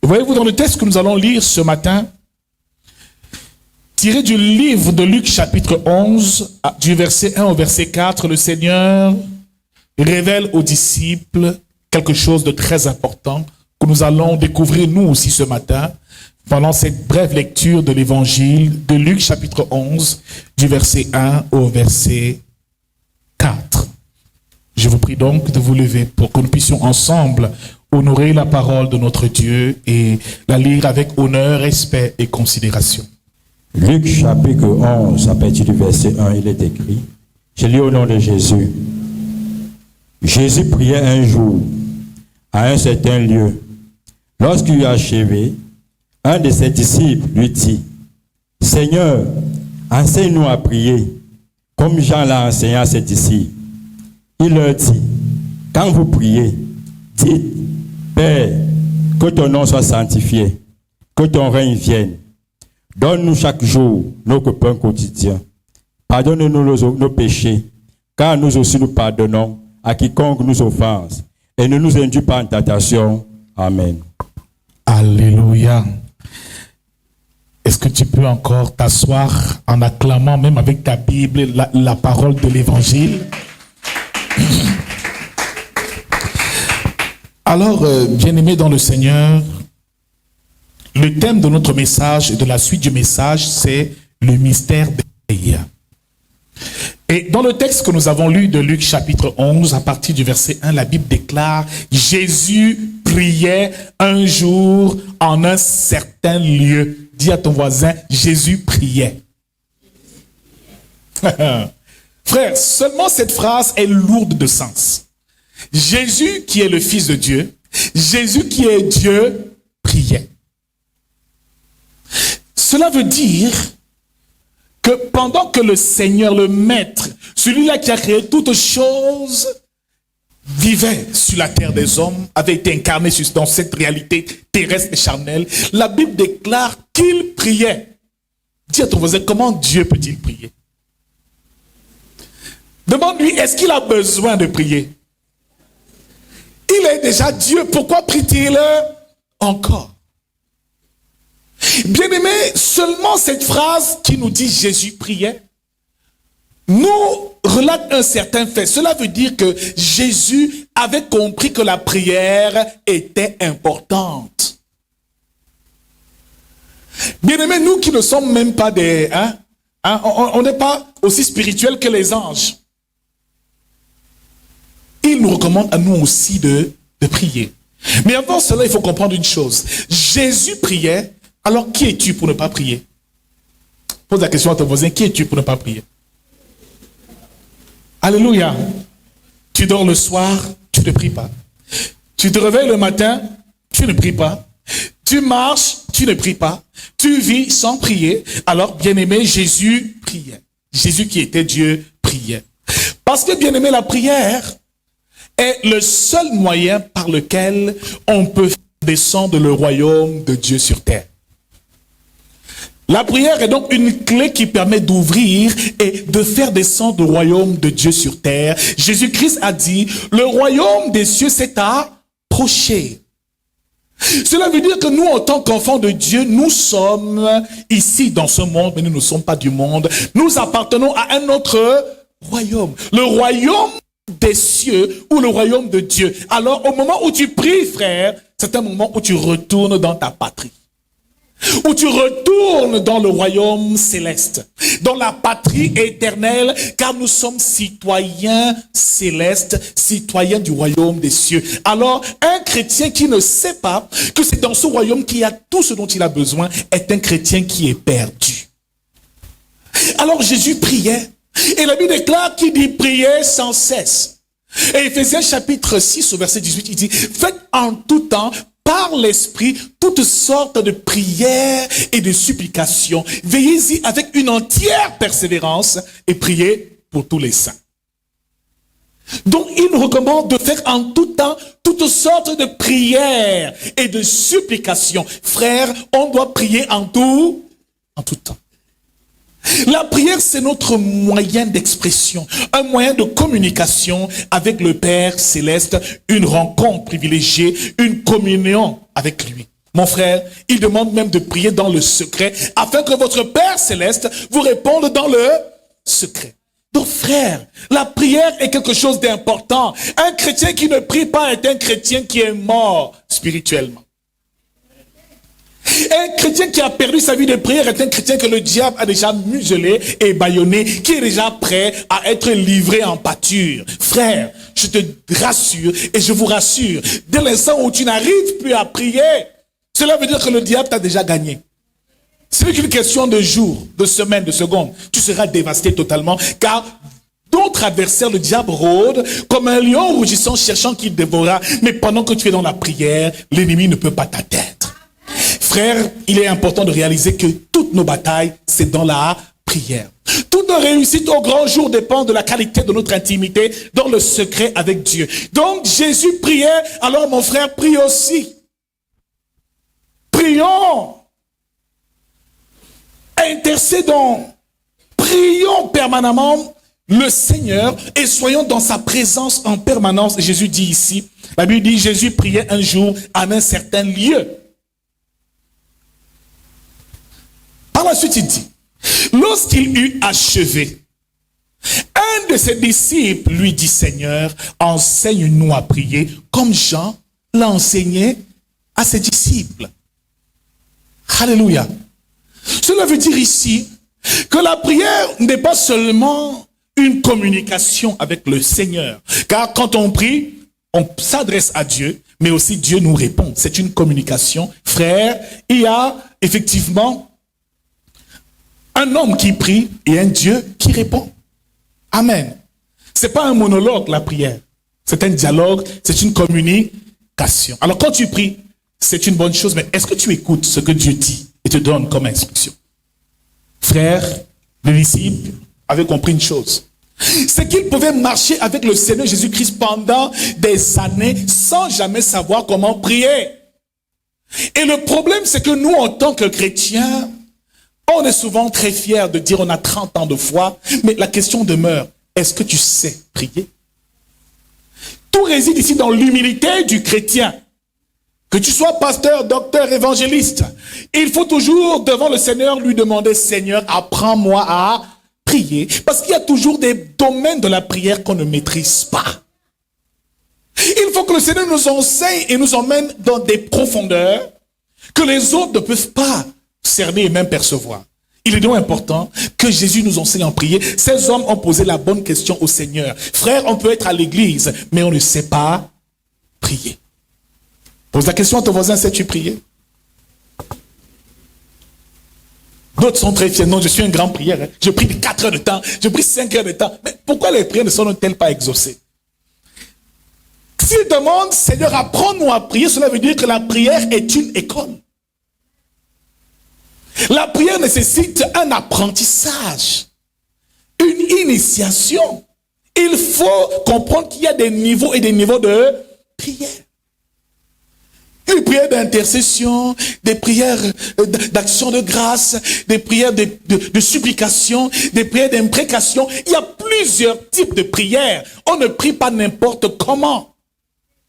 Voyez-vous, dans le texte que nous allons lire ce matin, tiré du livre de Luc chapitre 11, du verset 1 au verset 4, le Seigneur révèle aux disciples quelque chose de très important que nous allons découvrir nous aussi ce matin pendant cette brève lecture de l'évangile de Luc chapitre 11, du verset 1 au verset 4. Je vous prie donc de vous lever pour que nous puissions ensemble honorer la parole de notre Dieu et la lire avec honneur, respect et considération. Luc chapitre 11, à partir du verset 1, il est écrit, je lis au nom de Jésus. Jésus priait un jour à un certain lieu. Lorsqu'il eut achevé, un de ses disciples lui dit, Seigneur, enseigne-nous à prier, comme Jean l'a enseigné à ses disciples. Il leur dit, quand vous priez, dites, Père, que ton nom soit sanctifié, que ton règne vienne. Donne-nous chaque jour notre pain quotidien. Pardonne-nous nos péchés, car nous aussi nous pardonnons à quiconque nous offense. Et ne nous induis pas en tentation. Amen. Alléluia. Est-ce que tu peux encore t'asseoir en acclamant, même avec ta Bible, la parole de l'Évangile? Alors, bien-aimés dans le Seigneur, le thème de notre message et de la suite du message, c'est le mystère des prières. Et dans le texte que nous avons lu de Luc chapitre 11, à partir du verset 1, la Bible déclare « Jésus priait un jour en un certain lieu ». Dis à ton voisin, Jésus priait. Frère, seulement cette phrase est lourde de sens. Jésus qui est le Fils de Dieu, Jésus qui est Dieu, priait. Cela veut dire que pendant que le Seigneur, le Maître, celui-là qui a créé toutes choses, vivait sur la terre des hommes, avait été incarné dans cette réalité terrestre et charnelle, la Bible déclare qu'il priait. Dis à ton voisin, comment Dieu peut-il prier? Demande-lui, est-ce qu'il a besoin de prier? Il est déjà Dieu, pourquoi prie-t-il encore? Bien-aimé, seulement cette phrase qui nous dit Jésus priait, nous relate un certain fait. Cela veut dire que Jésus avait compris que la prière était importante. Bien-aimé, nous qui ne sommes même pas des... on n'est pas aussi spirituels que les anges. Il nous recommande à nous aussi de prier. Mais avant cela, il faut comprendre une chose. Jésus priait, alors qui es-tu pour ne pas prier? Pose la question à ton voisin, qui es-tu pour ne pas prier? Alléluia. Tu dors le soir, tu ne pries pas. Tu te réveilles le matin, tu ne pries pas. Tu marches, tu ne pries pas. Tu vis sans prier. Alors, bien-aimé, Jésus priait. Jésus qui était Dieu priait. Parce que, bien-aimé, la prière est le seul moyen par lequel on peut faire descendre le royaume de Dieu sur terre. La prière est donc une clé qui permet d'ouvrir et de faire descendre le royaume de Dieu sur terre. Jésus-Christ a dit, le royaume des cieux s'est approché. Cela veut dire que nous, en tant qu'enfants de Dieu, nous sommes ici dans ce monde, mais nous ne sommes pas du monde. Nous appartenons à un autre royaume. Le royaume des cieux ou le royaume de Dieu. Alors, au moment où tu pries, frère, c'est un moment où tu retournes dans ta patrie. Où tu retournes dans le royaume céleste, dans la patrie éternelle, car nous sommes citoyens célestes, citoyens du royaume des cieux. Alors, un chrétien qui ne sait pas que c'est dans ce royaume qu'il y a tout ce dont il a besoin, est un chrétien qui est perdu. Alors Jésus priait, et la Bible déclare qu'il dit prier sans cesse. Et Éphésiens chapitre 6 au verset 18, il dit, faites en tout temps, par l'Esprit, toutes sortes de prières et de supplications. Veillez-y avec une entière persévérance et priez pour tous les saints. Donc, il nous recommande de faire en tout temps toutes sortes de prières et de supplications. Frères, on doit prier en tout temps. La prière, c'est notre moyen d'expression, un moyen de communication avec le Père Céleste, une rencontre privilégiée, une communion avec lui. Mon frère, il demande même de prier dans le secret, afin que votre Père céleste vous réponde dans le secret. Donc frère, la prière est quelque chose d'important. Un chrétien qui ne prie pas est un chrétien qui est mort spirituellement. Un chrétien qui a perdu sa vie de prière est un chrétien que le diable a déjà muselé et bâillonné, qui est déjà prêt à être livré en pâture. Frère, je te rassure et je vous rassure, dès l'instant où tu n'arrives plus à prier, cela veut dire que le diable t'a déjà gagné. Ce n'est qu'une question de jours, de semaines, de secondes. Tu seras dévasté totalement, car d'autres adversaires, le diable rôde comme un lion rougissant cherchant qui dévorera. Mais pendant que tu es dans la prière, l'ennemi ne peut pas t'atteindre. Frère, il est important de réaliser que toutes nos batailles, c'est dans la prière. Toute nos réussites au grand jour dépendent de la qualité de notre intimité dans le secret avec Dieu. Donc Jésus priait, alors mon frère prie aussi. Prions, intercédons, prions permanemment le Seigneur et soyons dans sa présence en permanence. Jésus dit ici, la Bible dit, Jésus priait un jour en un certain lieu. Par la suite, il dit, lorsqu'il eut achevé, un de ses disciples lui dit, Seigneur, enseigne-nous à prier comme Jean l'a enseigné à ses disciples. Alléluia. Cela veut dire ici que la prière n'est pas seulement une communication avec le Seigneur. Car quand on prie, on s'adresse à Dieu, mais aussi Dieu nous répond. C'est une communication. Frère, il y a effectivement un homme qui prie et un Dieu qui répond. Amen. C'est pas un monologue, la prière. C'est un dialogue, c'est une communication. Alors quand tu pries, c'est une bonne chose, mais est-ce que tu écoutes ce que Dieu dit et te donne comme instruction? Frère, le disciple avait compris une chose. C'est qu'il pouvait marcher avec le Seigneur Jésus-Christ pendant des années sans jamais savoir comment prier. Et le problème, c'est que nous, en tant que chrétiens, on est souvent très fiers de dire on a 30 ans de foi, mais la question demeure, est-ce que tu sais prier? Tout réside ici dans l'humilité du chrétien. Que tu sois pasteur, docteur, évangéliste, il faut toujours devant le Seigneur lui demander, Seigneur, apprends-moi à prier. Parce qu'il y a toujours des domaines de la prière qu'on ne maîtrise pas. Il faut que le Seigneur nous enseigne et nous emmène dans des profondeurs que les autres ne peuvent pas cerner et même percevoir. Il est donc important que Jésus nous enseigne à prier. Ces hommes ont posé la bonne question au Seigneur. Frère, on peut être à l'église, mais on ne sait pas prier. Pose la question à ton voisin, sais-tu prier? D'autres sont très fiers. Non, je suis un grand prière. Je prie 4 heures de temps, je prie 5 heures de temps. Mais pourquoi les prières ne sont-elles pas exaucées? S'il demande, Seigneur, apprends-nous à prier, cela veut dire que la prière est une école. La prière nécessite un apprentissage, une initiation. Il faut comprendre qu'il y a des niveaux et des niveaux de prière. Une prière d'intercession, des prières d'action de grâce, des prières de supplication, des prières d'imprécation. Il y a plusieurs types de prières. On ne prie pas n'importe comment.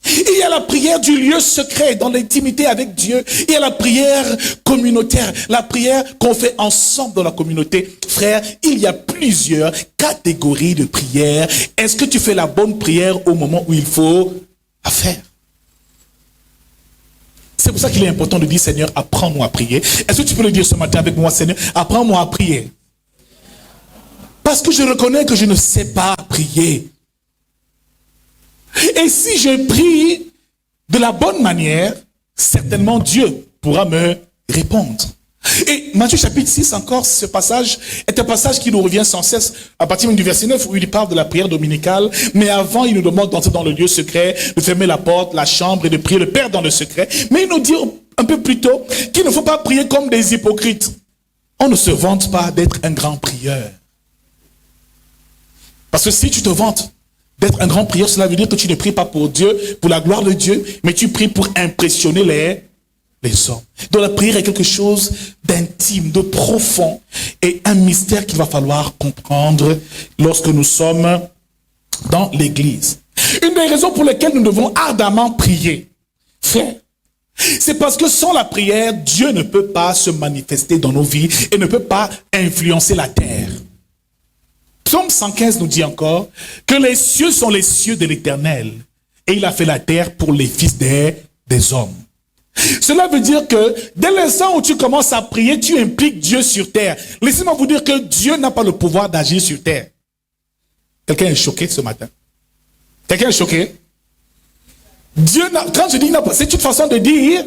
Il y a la prière du lieu secret, dans l'intimité avec Dieu. Il y a la prière communautaire, la prière qu'on fait ensemble dans la communauté. Frère, il y a plusieurs catégories de prières. Est-ce que tu fais la bonne prière au moment où il faut la faire? C'est pour ça qu'il est important de dire, Seigneur, apprends-moi à prier. Est-ce que tu peux le dire ce matin avec moi, Seigneur, apprends-moi à prier? Parce que je reconnais que je ne sais pas prier. Et si je prie de la bonne manière, certainement Dieu pourra me répondre. Et Matthieu chapitre 6 encore, ce passage est un passage qui nous revient sans cesse à partir du verset 9 où il parle de la prière dominicale. Mais avant, il nous demande d'entrer dans le lieu secret, de fermer la porte, la chambre et de prier le Père dans le secret. Mais il nous dit un peu plus tôt qu'il ne faut pas prier comme des hypocrites. On ne se vante pas d'être un grand prieur. Parce que si tu te vantes d'être un grand prieur, cela veut dire que tu ne pries pas pour Dieu, pour la gloire de Dieu, mais tu pries pour impressionner les hommes. Donc la prière est quelque chose d'intime, de profond, et un mystère qu'il va falloir comprendre lorsque nous sommes dans l'église. Une des raisons pour lesquelles nous devons ardemment prier, frère, C'est parce que sans la prière, Dieu ne peut pas se manifester dans nos vies et ne peut pas influencer la terre. Psaume 115 nous dit encore que les cieux sont les cieux de l'Éternel et il a fait la terre pour les fils des hommes. Cela veut dire que dès l'instant où tu commences à prier, tu impliques Dieu sur terre. Laissez-moi vous dire que Dieu n'a pas le pouvoir d'agir sur terre. Quelqu'un est choqué ce matin? Quelqu'un est choqué? Dieu, quand je dis c'est une façon de dire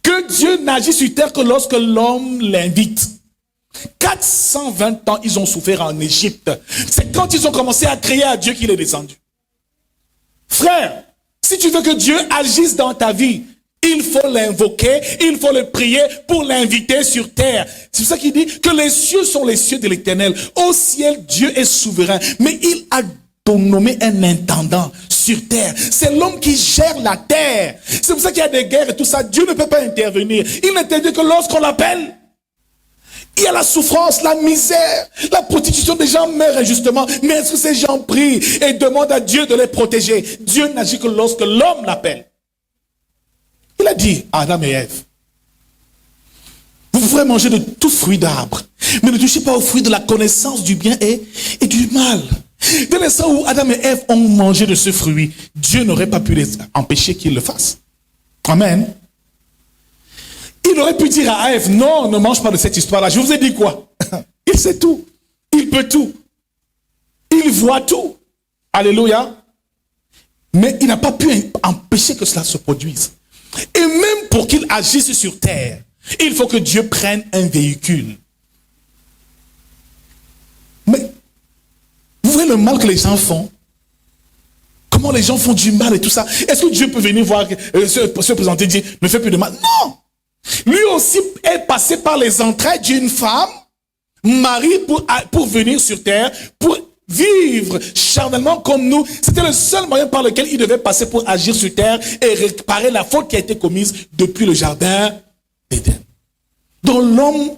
que Dieu n'agit sur terre que lorsque l'homme l'invite. 420 ans, ils ont souffert en Égypte. C'est quand ils ont commencé à crier à Dieu qu'il est descendu. Frère, si tu veux que Dieu agisse dans ta vie, il faut l'invoquer, il faut le prier pour l'inviter sur terre. C'est pour ça qu'il dit que les cieux sont les cieux de l'Éternel. Au ciel, Dieu est souverain, mais il a nommé un intendant sur terre. C'est l'homme qui gère la terre. C'est pour ça qu'il y a des guerres et tout ça. Dieu ne peut pas intervenir. Il n'intervient que lorsqu'on l'appelle. Il y a la souffrance, la misère, la prostitution, des gens meurent injustement. Mais est-ce que ces gens prient et demandent à Dieu de les protéger? Dieu n'agit que lorsque l'homme l'appelle. Il a dit à Adam et Ève, vous pourrez manger de tout fruit d'arbre, mais ne touchez pas au fruit de la connaissance du bien et du mal. Dès l'instant où Adam et Ève ont mangé de ce fruit, Dieu n'aurait pas pu les empêcher qu'ils le fassent. Amen. Il aurait pu dire à Ève, non, ne mange pas de cette histoire-là. Je vous ai dit quoi? Il sait tout. Il peut tout. Il voit tout. Alléluia. Mais il n'a pas pu empêcher que cela se produise. Et même pour qu'il agisse sur terre, il faut que Dieu prenne un véhicule. Mais vous voyez le mal que les gens font? Comment les gens font du mal et tout ça? Est-ce que Dieu peut venir voir, se présenter et dire, ne fais plus de mal? Non! Lui aussi est passé par les entrailles d'une femme, Marie, pour venir sur terre, pour vivre charnellement comme nous. C'était le seul moyen par lequel il devait passer pour agir sur terre et réparer la faute qui a été commise depuis le jardin d'Éden. Donc l'homme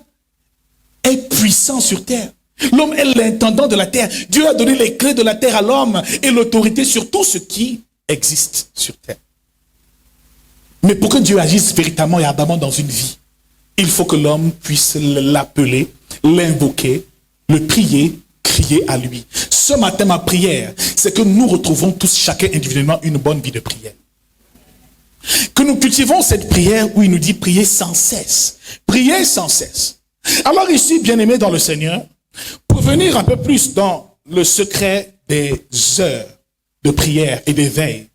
est puissant sur terre. L'homme est l'intendant de la terre. Dieu a donné les clés de la terre à l'homme et l'autorité sur tout ce qui existe sur terre. Mais pour que Dieu agisse véritablement et ardemment dans une vie, il faut que l'homme puisse l'appeler, l'invoquer, le prier, crier à lui. Ce matin, ma prière, c'est que nous retrouvons tous, chacun individuellement, une bonne vie de prière. Que nous cultivons cette prière où il nous dit prier sans cesse. Prier sans cesse. Alors ici, bien-aimés dans le Seigneur, pour venir un peu plus dans le secret des heures de prière et d'éveil,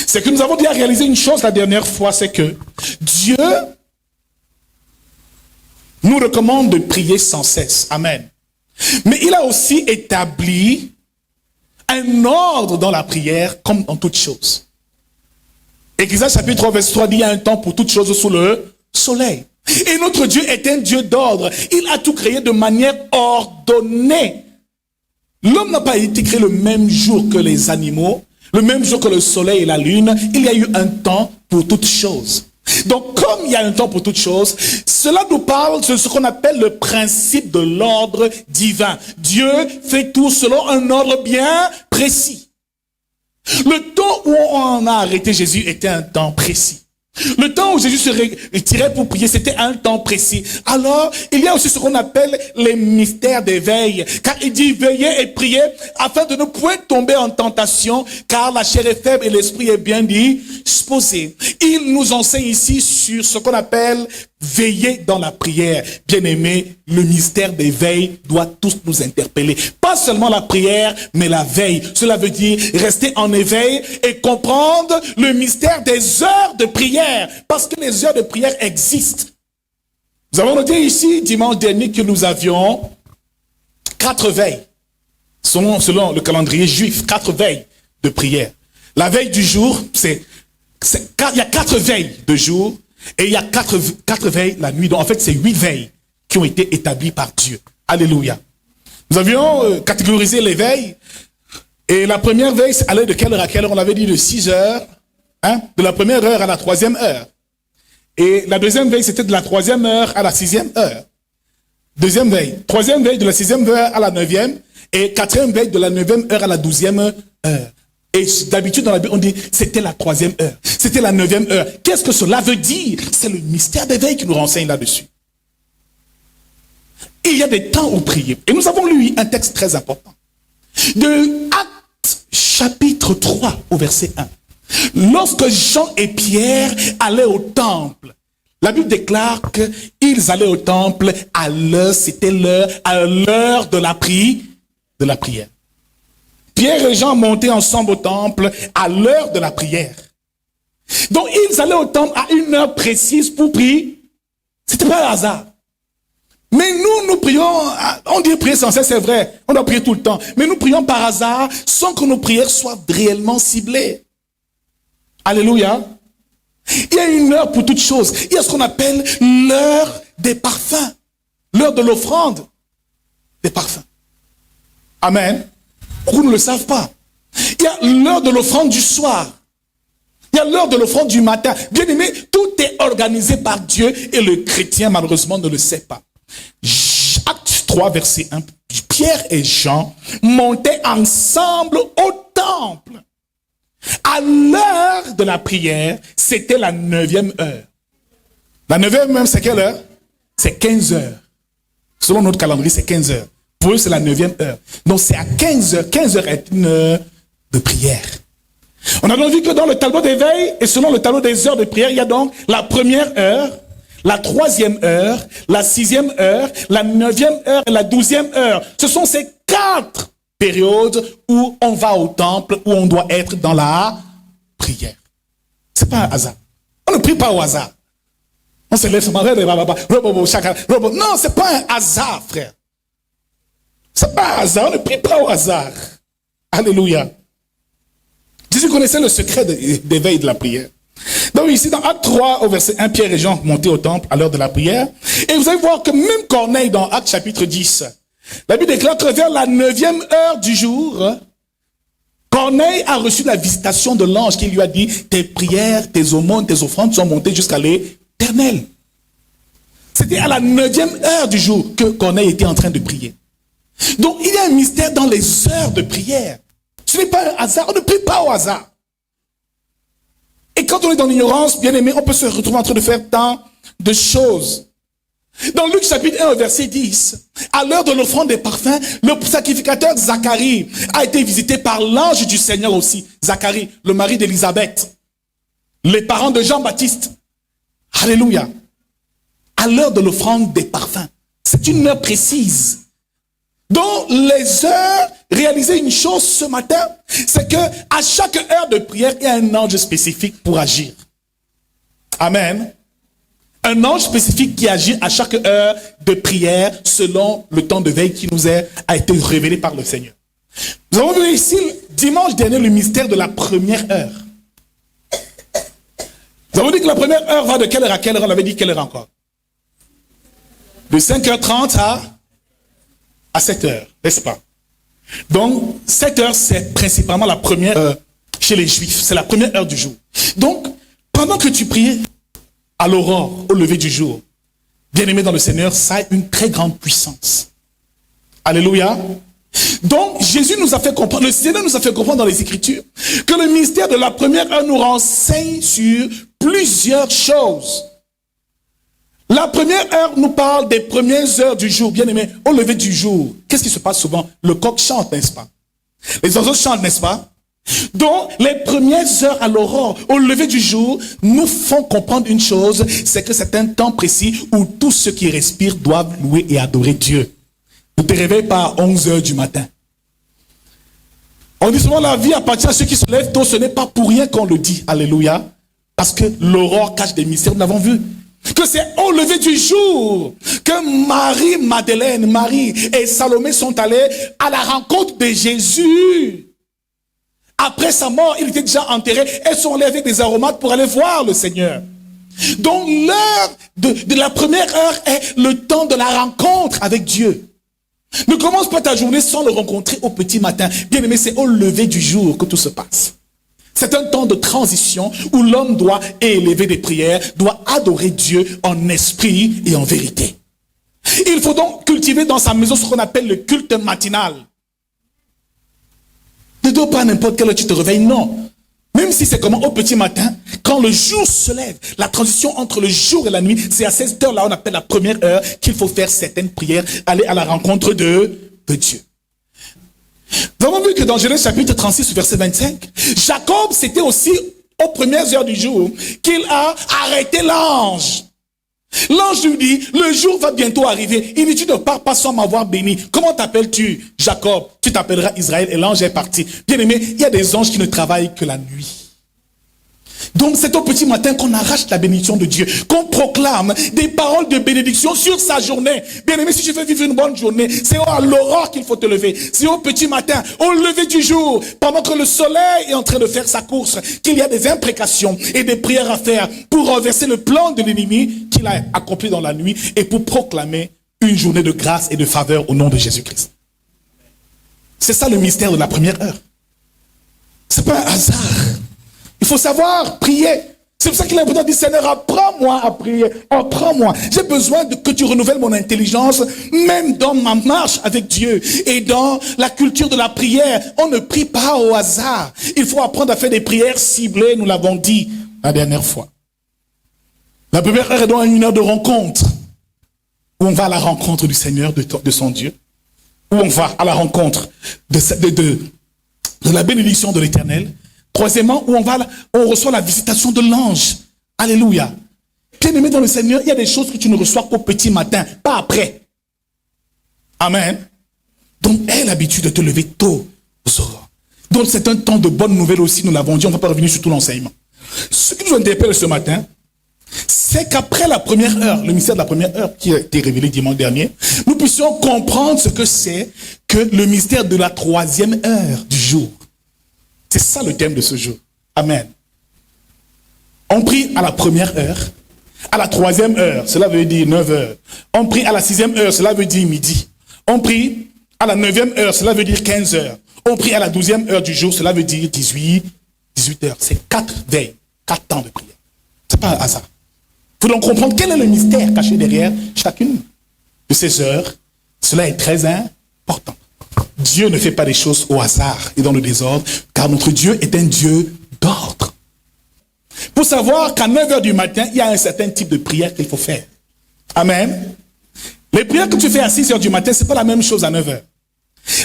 c'est que nous avons déjà réalisé une chose la dernière fois, c'est que Dieu nous recommande de prier sans cesse. Amen. Mais il a aussi établi un ordre dans la prière comme dans toutes choses. Ecclésiaste chapitre 3, verset 3 dit, il y a un temps pour toutes choses sous le soleil. Et notre Dieu est un Dieu d'ordre. Il a tout créé de manière ordonnée. L'homme n'a pas été créé le même jour que les animaux, le même jour que le soleil et la lune. Il y a eu un temps pour toutes choses. Donc, comme il y a un temps pour toutes choses, cela nous parle de ce qu'on appelle le principe de l'ordre divin. Dieu fait tout selon un ordre bien précis. Le temps où on a arrêté Jésus était un temps précis. Le temps où Jésus se retirait pour prier, c'était un temps précis. Alors, il y a aussi ce qu'on appelle les mystères d'éveil. Car il dit, veillez et priez afin de ne point tomber en tentation, car la chair est faible et l'esprit est bien disposé. Il nous enseigne ici sur ce qu'on appelle veiller dans la prière. Bien-aimés, le mystère d'éveil doit tous nous interpeller. Pas seulement la prière, mais la veille. Cela veut dire rester en éveil et comprendre le mystère des heures de prière. Parce que les heures de prière existent. Nous avons noté ici, dimanche dernier, que nous avions 4 veilles. Selon le calendrier juif, 4 veilles de prière. La veille du jour, il y a 4 veilles de jour. Et il y a 4 veilles la nuit. Donc en fait, c'est 8 veilles qui ont été établies par Dieu. Alléluia. Nous avions catégorisé les veilles. Et la première veille, allait de quelle heure à quelle heure? On avait dit de 6 heures. De la première heure à la 3e heure. Et la deuxième veille, c'était de la 3e heure à la 6e heure. Deuxième veille. 3e veille de la 6e heure à la 9e. Et 4e veille de la 9e heure à la 12e heure. Et d'habitude dans la Bible, on dit c'était la 3e heure, c'était la 9e heure. Qu'est-ce que cela veut dire? C'est le mystère d'éveil qui nous renseigne là-dessus. Il y a des temps où prier. Et nous avons lu un texte très important. De Actes chapitre 3 au verset 1. Lorsque Jean et Pierre allaient au temple, la Bible déclare qu'ils allaient au temple à l'heure, c'était l'heure de la prière. Pierre et Jean montaient ensemble au temple à l'heure de la prière. Donc ils allaient au temple à une heure précise pour prier. C'était pas un hasard. Mais nous prions, on dit prier sans cesse, c'est vrai, on doit prier tout le temps. Mais nous prions par hasard sans que nos prières soient réellement ciblées. Alléluia. Il y a une heure pour toutes choses. Il y a ce qu'on appelle l'heure des parfums. L'heure de l'offrande des parfums. Amen. Beaucoup ne le savent pas. Il y a l'heure de l'offrande du soir. Il y a l'heure de l'offrande du matin. Bien aimé, tout est organisé par Dieu et le chrétien malheureusement ne le sait pas. Acte 3, verset 1. Pierre et Jean montaient ensemble au temple. À l'heure de la prière, c'était la 9e heure. La 9e heure, c'est quelle heure? C'est 15 heures. Selon notre calendrier, c'est 15 heures. Pour eux, c'est la 9e heure. Donc, c'est à 15 heures. 15 heures est une heure de prière. On a donc vu que dans le tableau d'éveil, et selon le tableau des heures de prière, il y a donc la 1re heure, la 3e heure, la 6e heure, la 9e heure et la 12e heure. Ce sont ces 4 périodes où on va au temple, où on doit être dans la prière. C'est pas un hasard. On ne prie pas au hasard. On se lève, non, c'est pas un hasard, frère. C'est pas un hasard, on ne prie pas au hasard. Alléluia. Jésus connaissait le secret d'éveil de la prière. Donc ici, dans Acte 3, au verset 1, Pierre et Jean montaient au temple à l'heure de la prière. Et vous allez voir que même Corneille, dans Acte chapitre 10, la Bible déclare que vers la 9e heure du jour, Corneille a reçu la visitation de l'ange qui lui a dit, tes prières, tes aumônes, tes offrandes sont montées jusqu'à l'Éternel. C'était à la 9e heure du jour que Corneille était en train de prier. Donc il y a un mystère dans les heures de prière. Ce n'est pas un hasard, on ne prie pas au hasard. Et quand on est dans l'ignorance, bien aimé, on peut se retrouver en train de faire tant de choses. Dans Luc chapitre 1 verset 10, à l'heure de l'offrande des parfums, le sacrificateur Zacharie a été visité par l'ange du Seigneur aussi. Zacharie, le mari d'Élisabeth, les parents de Jean-Baptiste. Alléluia. À l'heure de l'offrande des parfums. C'est une heure précise. Donc les heures, réaliser une chose ce matin, c'est que à chaque heure de prière, il y a un ange spécifique pour agir. Amen. Un ange spécifique qui agit à chaque heure de prière selon le temps de veille qui nous a été révélé par le Seigneur. Nous avons vu ici dimanche dernier le mystère de la 1re heure. Nous avons dit que la 1re heure va de quelle heure à quelle heure? On avait dit quelle heure encore? De 5h30 à 7h, n'est-ce pas? Donc, 7h, c'est principalement la 1re heure chez les Juifs. C'est la 1re heure du jour. Donc, pendant que tu priais à l'aurore, au lever du jour, bien-aimé dans le Seigneur, ça a une très grande puissance. Alléluia. Donc, Jésus nous a fait comprendre, le Seigneur nous a fait comprendre dans les Écritures que le mystère de la 1re heure nous renseigne sur plusieurs choses. La 1re heure nous parle des premières heures du jour. Bien aimé, au lever du jour, qu'est-ce qui se passe souvent? Le coq chante, n'est-ce pas? Les oiseaux chantent, n'est-ce pas? Donc, les premières heures à l'aurore, au lever du jour, nous font comprendre une chose, c'est que c'est un temps précis où tous ceux qui respirent doivent louer et adorer Dieu. Ne te réveille pas à 11h du matin. On dit souvent la vie appartient à ceux qui se lèvent tôt, ce n'est pas pour rien qu'on le dit. Alléluia. Parce que l'aurore cache des mystères, nous l'avons vu. Que c'est au lever du jour que Marie et Salomé sont allés à la rencontre de Jésus. Après sa mort, il était déjà enterré. Elles sont allées avec des aromates pour aller voir le Seigneur. Donc l'heure de la 1re heure est le temps de la rencontre avec Dieu. Ne commence pas ta journée sans le rencontrer au petit matin. Bien aimé, c'est au lever du jour que tout se passe. C'est un temps de transition où l'homme doit élever des prières, doit adorer Dieu en esprit et en vérité. Il faut donc cultiver dans sa maison ce qu'on appelle le culte matinal. Ne dors pas à n'importe quelle heure tu te réveilles, non. Même si c'est comment au petit matin, quand le jour se lève, la transition entre le jour et la nuit, c'est à cette heure-là, on appelle la première heure, qu'il faut faire certaines prières, aller à la rencontre de Dieu. Nous avons vu que dans Genèse chapitre 36, verset 25, Jacob, c'était aussi aux premières heures du jour qu'il a arrêté l'ange. L'ange lui dit, le jour va bientôt arriver. Il dit, tu ne pars pas sans m'avoir béni. Comment t'appelles-tu, Jacob? Tu t'appelleras Israël. Et l'ange est parti. Bien aimé, il y a des anges qui ne travaillent que la nuit. Donc c'est au petit matin qu'on arrache la bénédiction de Dieu, qu'on proclame des paroles de bénédiction sur sa journée. Bien aimé, si tu veux vivre une bonne journée, c'est à l'aurore qu'il faut te lever. C'est au petit matin, au lever du jour, pendant que le soleil est en train de faire sa course, qu'il y a des imprécations et des prières à faire pour renverser le plan de l'ennemi qu'il a accompli dans la nuit et pour proclamer une journée de grâce et de faveur au nom de Jésus-Christ. C'est ça le mystère de la première heure. C'est pas un hasard. Il faut savoir prier. C'est pour ça qu'il est important de dire, Seigneur, apprends-moi à prier. Apprends-moi. J'ai besoin que tu renouvelles mon intelligence, même dans ma marche avec Dieu et dans la culture de la prière. On ne prie pas au hasard. Il faut apprendre à faire des prières ciblées, nous l'avons dit la dernière fois. La première heure est donc une heure de rencontre, où on va à la rencontre du Seigneur, de son Dieu, où on va à la rencontre de la bénédiction de l'Éternel. Troisièmement, où on reçoit la visitation de l'ange. Alléluia. Bien-aimé dans le Seigneur, il y a des choses que tu ne reçois qu'au petit matin, pas après. Amen. Donc, aie l'habitude de te lever tôt aux aurores. Donc, c'est un temps de bonnes nouvelles aussi, nous l'avons dit, on ne va pas revenir sur tout l'enseignement. Ce qui nous interpelle ce matin, c'est qu'après la première heure, le mystère de la première heure qui a été révélé dimanche dernier, nous puissions comprendre ce que c'est que le mystère de la troisième heure du jour. C'est ça le thème de ce jour. Amen. On prie à la première heure, à la troisième heure, cela veut dire 9 heures. On prie à la sixième heure, cela veut dire midi. On prie à la 9e heure, cela veut dire 15 heures. On prie à la 12e heure du jour, cela veut dire 18 heures. C'est 4 veilles, 4 temps de prière. C'est pas un hasard. Il faut donc comprendre quel est le mystère caché derrière chacune de ces heures. Cela est très important. Dieu ne fait pas des choses au hasard et dans le désordre, car notre Dieu est un Dieu d'ordre. Pour savoir qu'à 9 heures du matin, il y a un certain type de prière qu'il faut faire. Amen. Les prières que tu fais à 6 heures du matin, ce n'est pas la même chose à 9 heures.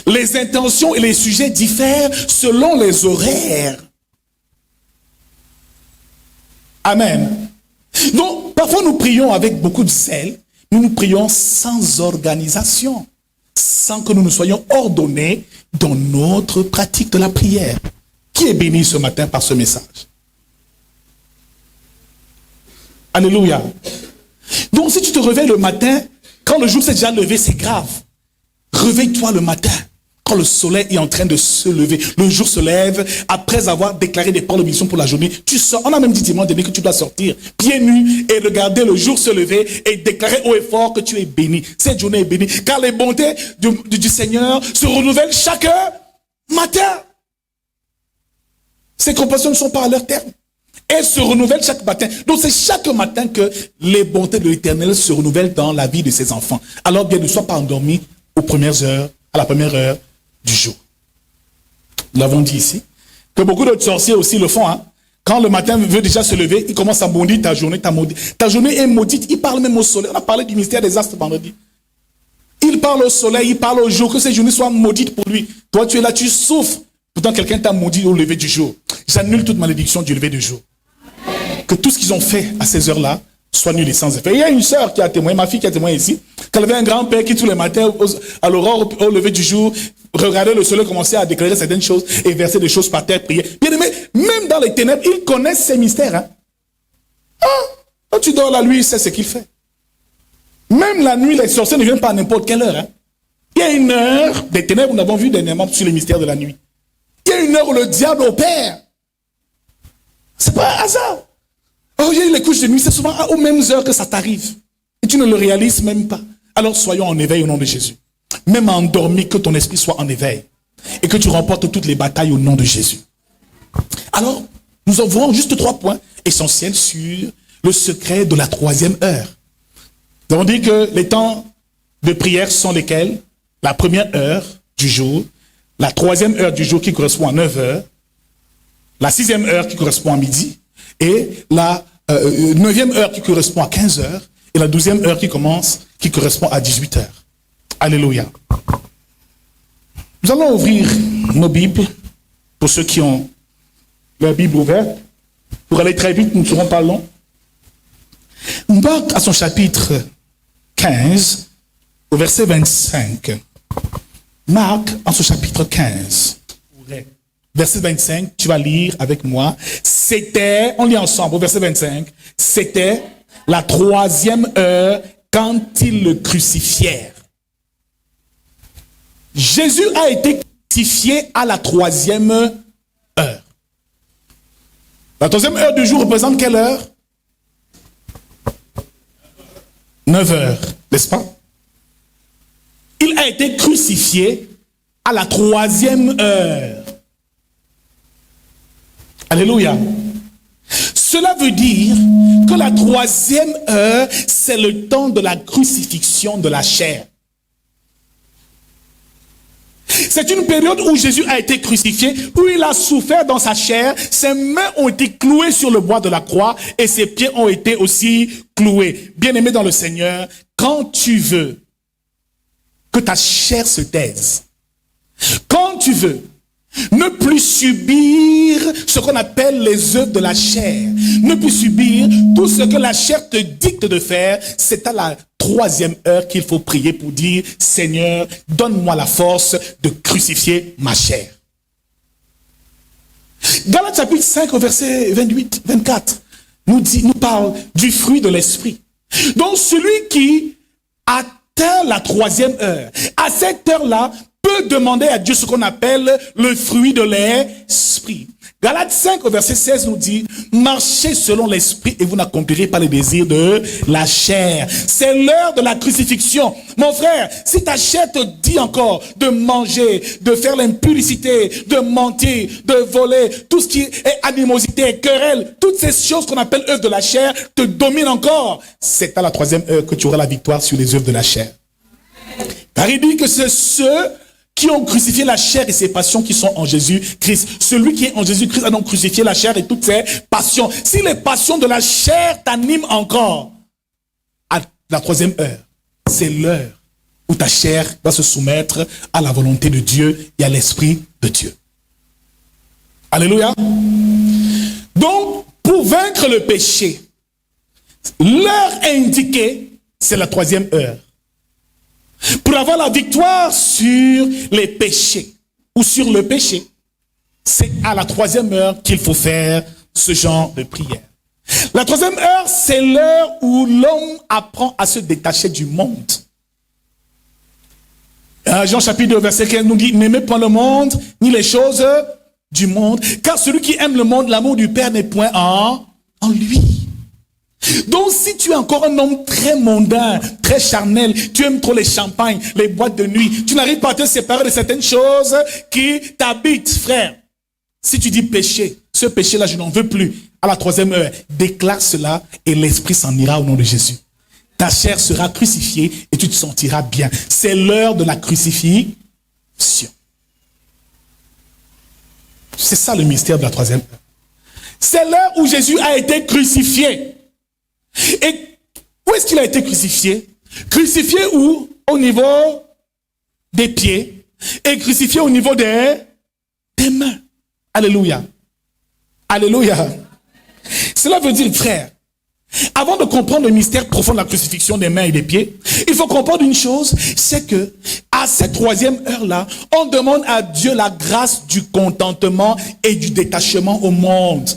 Les intentions et les sujets diffèrent selon les horaires. Amen. Donc, parfois nous prions avec beaucoup de zèle, mais nous prions sans organisation, sans que nous nous soyons ordonnés dans notre pratique de la prière. Qui est béni ce matin par ce message? Alléluia. Donc si tu te réveilles le matin, quand le jour s'est déjà levé, c'est grave. Réveille-toi le matin, quand le soleil est en train de se lever. Le jour se lève, après avoir déclaré des paroles de bénédiction pour la journée, tu sors. On a même dit dimanche dernier que tu dois sortir pieds nus et regarder le jour se lever et déclarer haut et fort que tu es béni. Cette journée est bénie, car les bontés du Seigneur se renouvellent chaque matin. Ces compassions ne sont pas à leur terme. Elles se renouvellent chaque matin. Donc c'est chaque matin que les bontés de l'Éternel se renouvellent dans la vie de ses enfants. Alors bien, ne sois pas endormi aux premières heures, à la première heure du jour. Nous l'avons dit ici, que beaucoup d'autres sorciers aussi le font. Hein. Quand le matin veut déjà se lever, il commence à maudire ta journée, ta journée est maudite. Il parle même au soleil. On a parlé du mystère des astres vendredi. Il parle au soleil, il parle au jour, que ces journées soient maudites pour lui. Toi, tu es là, tu souffres. Pourtant, quelqu'un t'a maudit au lever du jour. J'annule toute malédiction du lever du jour. Que tout ce qu'ils ont fait à ces heures-là soit nul et sans effet. Il y a une sœur qui a témoigné, ma fille qui a témoigné ici, qu'elle avait un grand-père qui tous les matins, à l'aurore, au lever du jour, regardait le soleil, commençait à déclarer certaines choses et verser des choses par terre, prier. Bien aimé, même dans les ténèbres, ils connaissent ces mystères. Hein? Quand tu dors là, lui, il sait ce qu'il fait. Même la nuit, les sorciers ne viennent pas à n'importe quelle heure. Hein? Il y a une heure des ténèbres, nous avons vu dernièrement sur les mystères de la nuit. Il y a une heure où le diable opère. C'est pas un hasard. Oh, il y a les couches de nuit, c'est souvent aux mêmes heures que ça t'arrive. Et tu ne le réalises même pas. Alors soyons en éveil au nom de Jésus. Même endormi, que ton esprit soit en éveil. Et que tu remportes toutes les batailles au nom de Jésus. Alors, nous avons juste 3 points essentiels sur le secret de la 3e heure. Nous avons dit que les temps de prière sont lesquels? La première heure du jour, la troisième heure du jour qui correspond à 9 heures, la sixième heure qui correspond à midi, et la neuvième heure qui correspond à 15 heures, et la 12e heure qui correspond à 18 heures. Alléluia. Nous allons ouvrir nos Bibles, pour ceux qui ont leur Bible ouverte. Pour aller très vite, nous ne serons pas longs. Marc à son chapitre 15, au verset 25. Marc en son chapitre 15, verset 25, tu vas lire avec moi. C'était, on lit ensemble au verset 25, c'était la troisième heure quand ils le crucifièrent. Jésus a été crucifié à la troisième heure. La troisième heure du jour représente quelle heure? 9 heures, n'est-ce pas? Il a été crucifié à la troisième heure. Alléluia. Cela veut dire que la troisième heure, c'est le temps de la crucifixion de la chair. C'est une période où Jésus a été crucifié, où il a souffert dans sa chair, ses mains ont été clouées sur le bois de la croix et ses pieds ont été aussi cloués. Bien-aimé dans le Seigneur, quand tu veux que ta chair se taise, quand tu veux ne plus subir ce qu'on appelle les œuvres de la chair, ne plus subir tout ce que la chair te dicte de faire, c'est à la troisième heure qu'il faut prier pour dire, Seigneur, donne-moi la force de crucifier ma chair. Galates chapitre 5 au verset 28, 24 nous parle du fruit de l'esprit. Donc celui qui atteint la troisième heure, à cette heure-là, peut demander à Dieu ce qu'on appelle le fruit de l'esprit. Galates 5 au verset 16 nous dit, marchez selon l'esprit et vous n'accomplirez pas les désirs de la chair. C'est l'heure de la crucifixion. Mon frère, si ta chair te dit encore de manger, de faire l'impudicité, de mentir, de voler, tout ce qui est animosité, querelle, toutes ces choses qu'on appelle œuvres de la chair te dominent encore. C'est à la troisième heure que tu auras la victoire sur les œuvres de la chair. Car il dit que c'est ceux qui ont crucifié la chair et ses passions qui sont en Jésus-Christ. Celui qui est en Jésus-Christ a donc crucifié la chair et toutes ses passions. Si les passions de la chair t'animent encore, à la troisième heure, c'est l'heure où ta chair va se soumettre à la volonté de Dieu et à l'Esprit de Dieu. Alléluia. Donc, pour vaincre le péché, l'heure indiquée, c'est la troisième heure. Pour avoir la victoire sur les péchés ou sur le péché, c'est à la troisième heure qu'il faut faire ce genre de prière. La troisième heure, c'est l'heure où l'homme apprend à se détacher du monde. Jean chapitre 2, verset 15 nous dit, n'aimez pas le monde, ni les choses du monde, car celui qui aime le monde, l'amour du Père n'est point en lui. Donc si tu es encore un homme très mondain, très charnel, tu aimes trop les champagnes, les boîtes de nuit, tu n'arrives pas à te séparer de certaines choses qui t'habitent, frère. Si tu dis péché, ce péché-là je n'en veux plus, à la troisième heure, déclare cela et l'esprit s'en ira au nom de Jésus. Ta chair sera crucifiée et tu te sentiras bien. C'est l'heure de la crucifixion. C'est ça le mystère de la troisième heure. C'est l'heure où Jésus a été crucifié. Et où est-ce qu'il a été crucifié? Crucifié où? Au niveau des pieds et crucifié au niveau des mains. Alléluia. Alléluia. Cela veut dire, frère, avant de comprendre le mystère profond de la crucifixion des mains et des pieds, il faut comprendre une chose, c'est que à cette troisième heure-là, on demande à Dieu la grâce du contentement et du détachement au monde.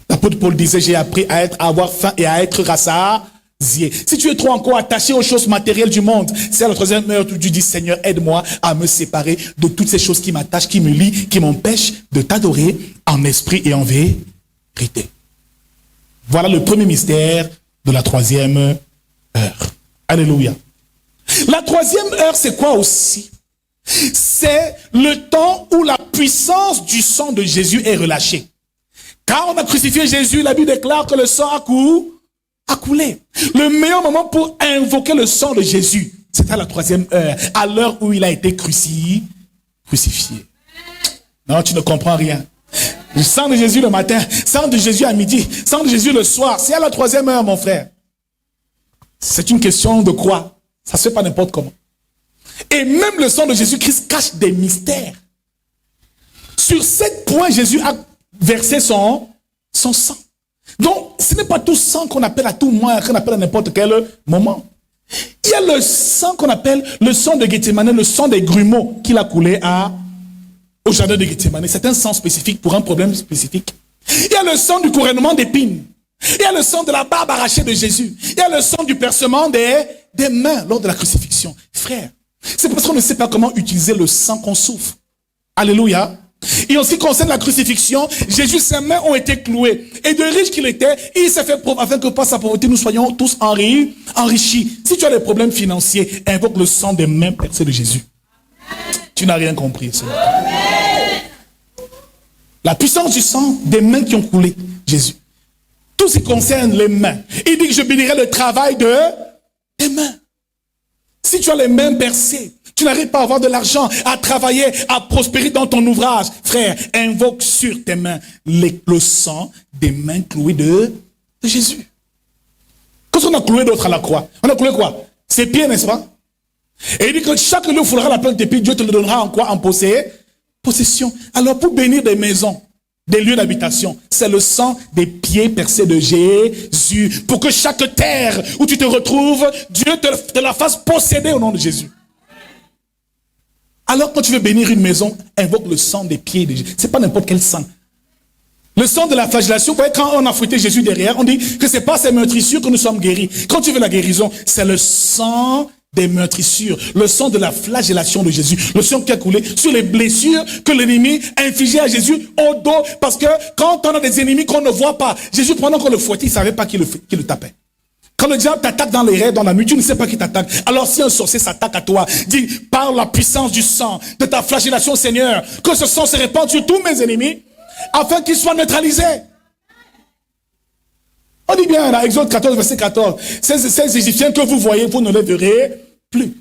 L'apôtre Paul disait, j'ai appris à avoir faim et à être rassasié. Si tu es trop encore attaché aux choses matérielles du monde, c'est à la troisième heure où tu dis, Seigneur, aide-moi à me séparer de toutes ces choses qui m'attachent, qui me lient, qui m'empêchent de t'adorer en esprit et en vérité. Voilà le premier mystère de la troisième heure. Alléluia. La troisième heure, c'est quoi aussi? C'est le temps où la puissance du sang de Jésus est relâchée. Quand on a crucifié Jésus, la Bible déclare que le sang a coulé. Le meilleur moment pour invoquer le sang de Jésus, c'est à la troisième heure, à l'heure où il a été crucifié. crucifié. Non, tu ne comprends rien. Le sang de Jésus le matin, sang de Jésus à midi, sang de Jésus le soir. C'est à la 3e heure, mon frère. C'est une question de quoi? Ça se fait pas n'importe comment. Et même le sang de Jésus-Christ cache des mystères. Sur 7 points, Jésus a versé son sang. Donc, ce n'est pas tout sang qu'on appelle à tout moment, qu'on appelle à n'importe quel moment. Il y a le sang qu'on appelle le sang de Gethsémane, le sang des grumeaux qu'il a coulé au jardin de Gethsémane. C'est un sang spécifique pour un problème spécifique. Il y a le sang du couronnement d'épines. Il y a le sang de la barbe arrachée de Jésus. Il y a le sang du percement des mains lors de la crucifixion. Frère, c'est parce qu'on ne sait pas comment utiliser le sang qu'on souffre. Alléluia. Et en ce qui concerne la crucifixion, Jésus, ses mains ont été clouées. Et de riche qu'il était, il s'est fait pauvre afin que par sa pauvreté, nous soyons tous enrichis. Si tu as des problèmes financiers, invoque le sang des mains percées de Jésus. Tu n'as rien compris. La puissance du sang des mains qui ont coulé Jésus. Tout ce qui concerne les mains. Il dit que je bénirai le travail des mains. Si tu as les mains percées, tu n'arrives pas à avoir de l'argent, à travailler, à prospérer dans ton ouvrage. Frère, invoque sur tes mains le sang des mains clouées de Jésus. Qu'est-ce qu'on a cloué d'autre à la croix? On a cloué quoi? Ses pieds, n'est-ce pas? Et il dit que chaque lieu foulera la plainte des pieds, Dieu te le donnera en quoi? En possession. Alors pour bénir des maisons, des lieux d'habitation, c'est le sang des pieds percés de Jésus. Pour que chaque terre où tu te retrouves, Dieu te la fasse posséder au nom de Jésus. Alors quand tu veux bénir une maison, invoque le sang des pieds de Jésus. C'est pas n'importe quel sang. Le sang de la flagellation, vous voyez, quand on a fouetté Jésus derrière, on dit que c'est pas ces meurtrissures que nous sommes guéris. Quand tu veux la guérison, c'est le sang des meurtrissures, le sang de la flagellation de Jésus, le sang qui a coulé sur les blessures que l'ennemi a infligées à Jésus au dos. Parce que quand on a des ennemis qu'on ne voit pas, Jésus, pendant qu'on le fouettait, il ne savait pas qui le tapait. Quand le diable t'attaque dans les rêves, dans la nuit, tu ne sais pas qui t'attaque. Alors si un sorcier s'attaque à toi, dis par la puissance du sang, de ta flagellation, Seigneur, que ce sang se répande sur tous mes ennemis, afin qu'ils soient neutralisés. On dit bien dans Exode 14, verset 14, ces Égyptiens que vous voyez, vous ne les verrez plus.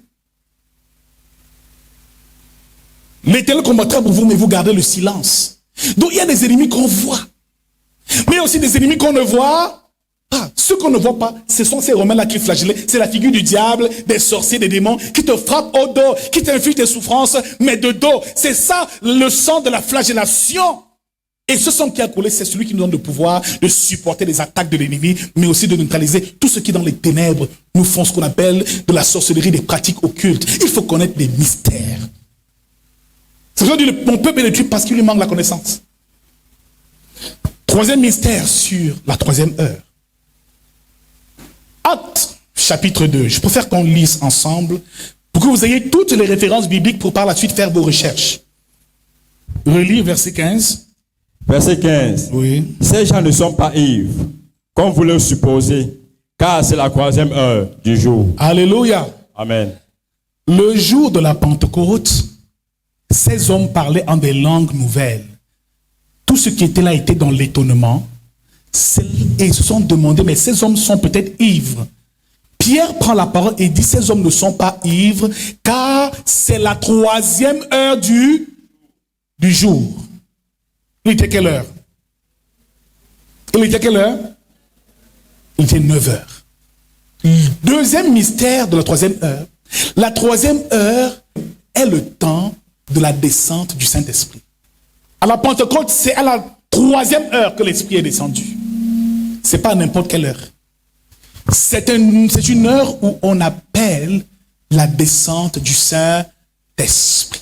L'Éternel combattra pour vous, mais vous gardez le silence. Donc il y a des ennemis qu'on voit, mais aussi des ennemis qu'on ne voit pas. Ceux qu'on ne voit pas, ce sont ces Romains-là qui flagellent. C'est la figure du diable, des sorciers, des démons, qui te frappent au dos, qui t'infligent des souffrances, mais de dos. C'est ça le sang de la flagellation. Et ce sang qui a coulé, c'est celui qui nous donne le pouvoir de supporter les attaques de l'ennemi, mais aussi de neutraliser tout ce qui dans les ténèbres nous font ce qu'on appelle de la sorcellerie, des pratiques occultes. Il faut connaître les mystères. C'est pour ça que mon peuple est détruit parce qu'il lui manque la connaissance. Troisième mystère sur la 3e heure. Actes, chapitre 2. Je préfère qu'on lise ensemble pour que vous ayez toutes les références bibliques pour par la suite faire vos recherches. Relire verset 15. Verset 15. Oui. Ces gens ne sont pas ivres, comme vous le supposez, car c'est la 3e heure du jour. Alléluia. Amen. Le jour de la Pentecôte, ces hommes parlaient en des langues nouvelles. Tout ce qui était là était dans l'étonnement. Et ils se sont demandé, mais ces hommes sont peut-être ivres. Pierre prend la parole et dit, ces hommes ne sont pas ivres, car c'est la 3e heure du jour. Il était quelle heure? Il était quelle heure? Il était 9 heures. Deuxième mystère de la 3e heure. La 3e heure est le temps de la descente du Saint-Esprit. À la Pentecôte, c'est à la 3e heure que l'Esprit est descendu. C'est pas à n'importe quelle heure. C'est une heure où on appelle la descente du Saint-Esprit.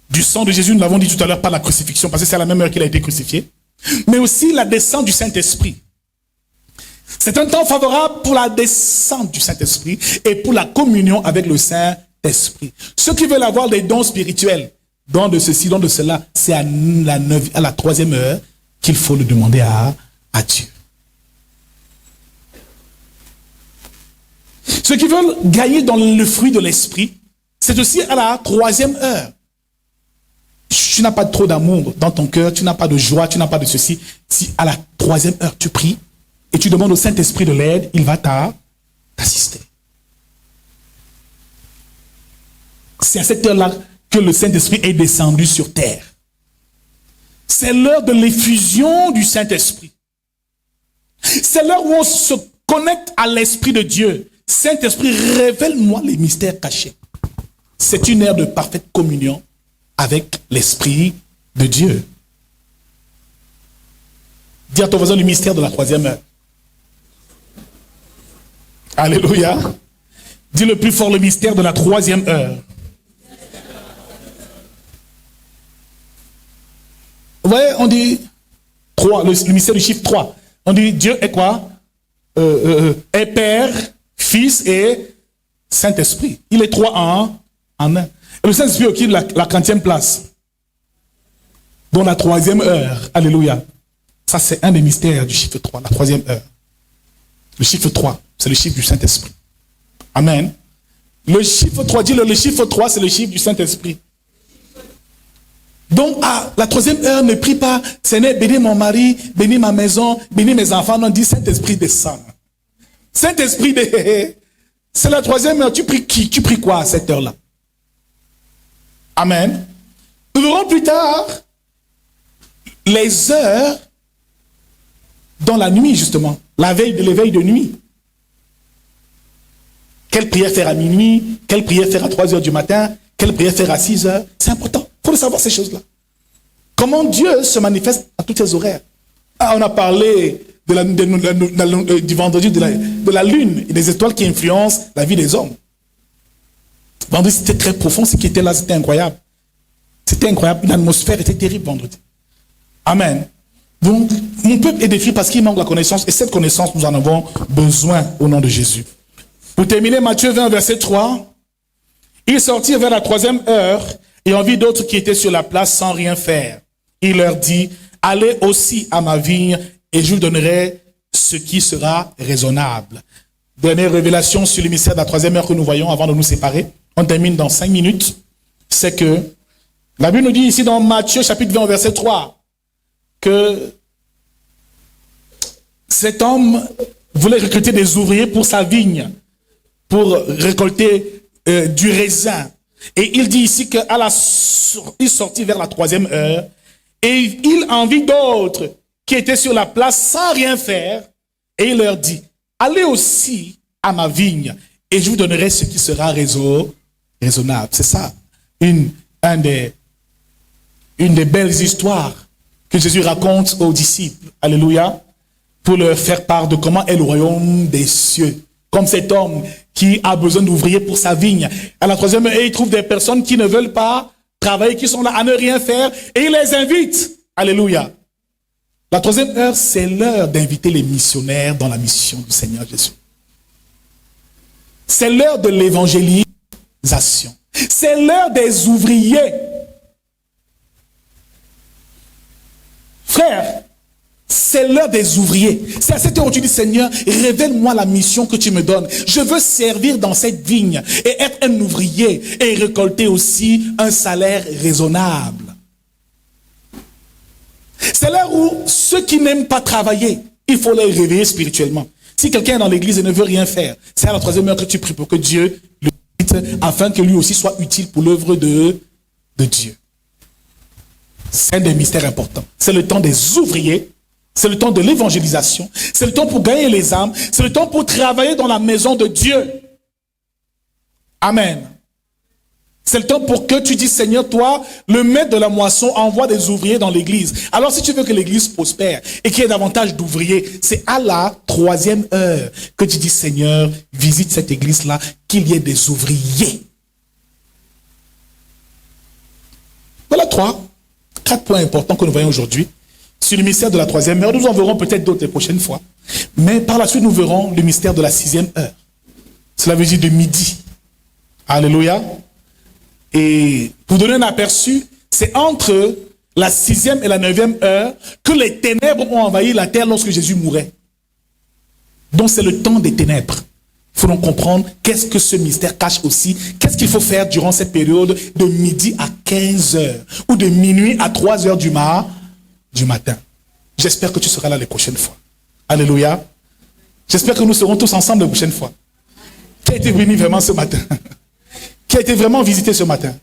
Du sang de Jésus, nous l'avons dit tout à l'heure, par la crucifixion, parce que c'est à la même heure qu'il a été crucifié. Mais aussi la descente du Saint-Esprit. C'est un temps favorable pour la descente du Saint-Esprit et pour la communion avec le Saint-Esprit. Ceux qui veulent avoir des dons spirituels, dons de ceci, dons de cela, c'est à la 3e heure qu'il faut le demander à Dieu. Ceux qui veulent gagner dans le fruit de l'Esprit, c'est aussi à la 3e heure. Tu n'as pas trop d'amour dans ton cœur, tu n'as pas de joie, tu n'as pas de ceci. Si à la 3e heure tu pries et tu demandes au Saint-Esprit de l'aide, il va t'assister. C'est à cette heure-là que le Saint-Esprit est descendu sur terre. C'est l'heure de l'effusion du Saint-Esprit. C'est l'heure où on se connecte à l'Esprit de Dieu. Saint-Esprit, révèle-moi les mystères cachés. C'est une ère de parfaite communion avec l'Esprit de Dieu. Dis à ton voisin le mystère de la troisième heure. Alléluia. Dis le plus fort le mystère de la troisième heure. Vous voyez, on dit 3, le mystère du chiffre 3. On dit Dieu est quoi? Est Père, Fils et Saint-Esprit. Il est 3 en un. Et le Saint-Esprit occupe la 40e place. Dans la troisième heure. Alléluia. Ça, c'est un des mystères du chiffre 3, la troisième heure. Le chiffre 3, c'est le chiffre du Saint-Esprit. Amen. Le chiffre 3, dis-le, le chiffre 3, c'est le chiffre du Saint-Esprit. Donc, à la troisième heure, ne prie pas, Seigneur, bénis mon mari, bénis ma maison, bénis mes enfants. Non, dis Saint-Esprit descend. Saint-Esprit, c'est la troisième heure. Tu pries qui? Tu pries quoi à cette heure-là? Amen. Nous verrons plus tard les heures dans la nuit, justement, l'éveil de nuit. Quelle prière faire à minuit? Quelle prière faire à 3 heures du matin? Quelle prière faire à 6 heures? C'est important. Il faut savoir ces choses-là. Comment Dieu se manifeste à toutes ces horaires. On a parlé du vendredi de la lune et des étoiles qui influencent la vie des hommes. Vendredi, c'était très profond. Ce qui était là, c'était incroyable. C'était incroyable. L'atmosphère était terrible vendredi. Amen. Donc, mon peuple est défini parce qu'il manque la connaissance. Et cette connaissance, nous en avons besoin au nom de Jésus. Pour terminer, Matthieu 20, verset 3. Ils sortirent vers la troisième heure et on vit d'autres qui étaient sur la place sans rien faire. Il leur dit, allez aussi à ma vigne et je vous donnerai ce qui sera raisonnable. Dernière révélation sur le mystère de la troisième heure que nous voyons avant de nous séparer. On termine dans 5 minutes. C'est que la Bible nous dit ici dans Matthieu chapitre 20 verset 3 que cet homme voulait recruter des ouvriers pour sa vigne, pour récolter du raisin. Et il dit ici qu'il sortit vers la troisième heure et il en vit d'autres qui étaient sur la place sans rien faire et il leur dit, allez aussi à ma vigne et je vous donnerai ce qui sera raisonnable. C'est ça, une des belles histoires que Jésus raconte aux disciples. Alléluia. Pour leur faire part de comment est le royaume des cieux. Comme cet homme qui a besoin d'ouvriers pour sa vigne. À la troisième heure, il trouve des personnes qui ne veulent pas travailler, qui sont là à ne rien faire, et il les invite. Alléluia. La troisième heure, c'est l'heure d'inviter les missionnaires dans la mission du Seigneur Jésus. C'est l'heure de l'évangélisation. C'est l'heure des ouvriers. Frère, c'est l'heure des ouvriers. C'est à cette heure où tu dis, Seigneur, révèle-moi la mission que tu me donnes. Je veux servir dans cette vigne et être un ouvrier et récolter aussi un salaire raisonnable. C'est l'heure où ceux qui n'aiment pas travailler, il faut les réveiller spirituellement. Si quelqu'un est dans l'église et ne veut rien faire, c'est à la troisième heure que tu pries pour que Dieu le quitte afin que lui aussi soit utile pour l'œuvre de Dieu. C'est un des mystères importants. C'est le temps des ouvriers. C'est le temps de l'évangélisation. C'est le temps pour gagner les âmes. C'est le temps pour travailler dans la maison de Dieu. Amen. C'est le temps pour que tu dis, Seigneur, toi, le maître de la moisson, envoie des ouvriers dans l'église. Alors si tu veux que l'église prospère et qu'il y ait davantage d'ouvriers, c'est à la troisième heure que tu dis, Seigneur, visite cette église-là, qu'il y ait des ouvriers. Voilà 4 points importants que nous voyons aujourd'hui. Sur le mystère de la troisième heure, nous en verrons peut-être d'autres les prochaines fois. Mais par la suite, nous verrons le mystère de la 6e heure. Cela veut dire de midi. Alléluia. Et pour donner un aperçu, c'est entre la 6e et la 9e heure que les ténèbres ont envahi la terre lorsque Jésus mourait. Donc c'est le temps des ténèbres. Il faut donc comprendre qu'est-ce que ce mystère cache aussi. Qu'est-ce qu'il faut faire durant cette période de midi à 15 heures ou de minuit à 3 heures du matin. J'espère que tu seras là les prochaines fois. Alléluia. J'espère que nous serons tous ensemble les prochaines fois. Qui a été venu vraiment ce matin? Qui a été vraiment visité ce matin?